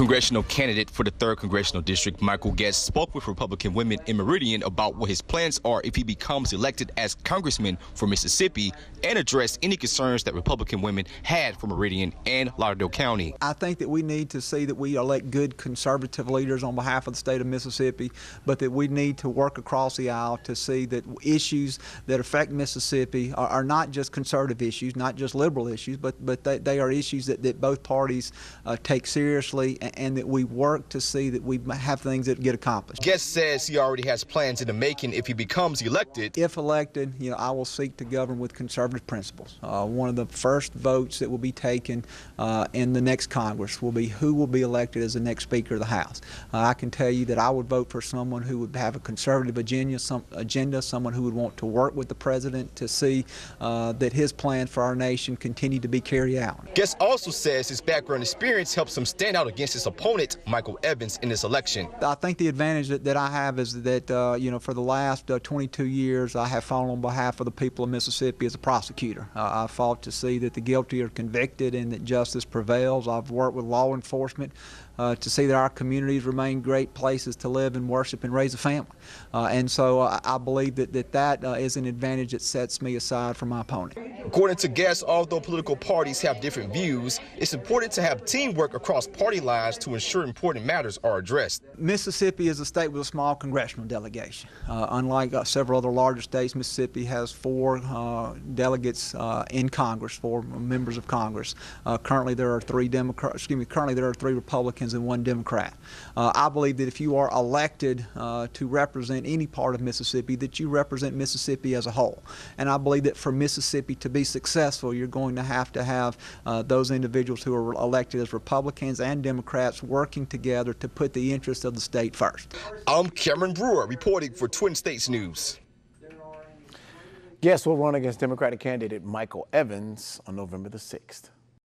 Congressional candidate for the 3rd Congressional District, Michael Guest, spoke with Republican women in Meridian about what his plans are if he becomes elected as congressman for Mississippi, and addressed any concerns that Republican women had for Meridian and Lauderdale County. I think that we need to see that we elect good conservative leaders on behalf of the state of Mississippi, but that we need to work across the aisle to see that issues that affect Mississippi are not just conservative issues, not just liberal issues, but they are issues that both parties take seriously, and that we work to see that we have things that get accomplished. Guest says he already has plans in the making if he becomes elected. If elected, I will seek to govern with conservative principles. One of the first votes that will be taken in the next Congress will be who will be elected as the next Speaker of the House. I can tell you that I would vote for someone who would have a conservative agenda, someone who would want to work with the President to see that his plan for our nation continue to be carried out. Guest also says his background experience helps him stand out against his opponent, Michael Evans, in this election. I think the advantage that I have is that, for the last 22 years, I have fought on behalf of the people of Mississippi as a prosecutor. I fought to see that the guilty are convicted and that justice prevails. I've worked with law enforcement to see that our communities remain great places to live and worship and raise a family. And so I believe that is an advantage that sets me aside from my opponent. According to Guest, although political parties have different views, it's important to have teamwork across party lines to ensure important matters are addressed. Mississippi is a state with a small congressional delegation. Unlike several other larger states, Mississippi has 4 delegates in Congress, 4 members of Congress. Currently, there are 3 Republicans and 1 Democrat. I believe that if you are elected to represent any part of Mississippi, that you represent Mississippi as a whole. And I believe that for Mississippi to be successful, you're going to have those individuals who are elected as Republicans and Democrats working together to put the interests of the state first. I'm Cameron Brewer, reporting for Twin States News. Guest will run against Democratic candidate Michael Evans on November the 6th.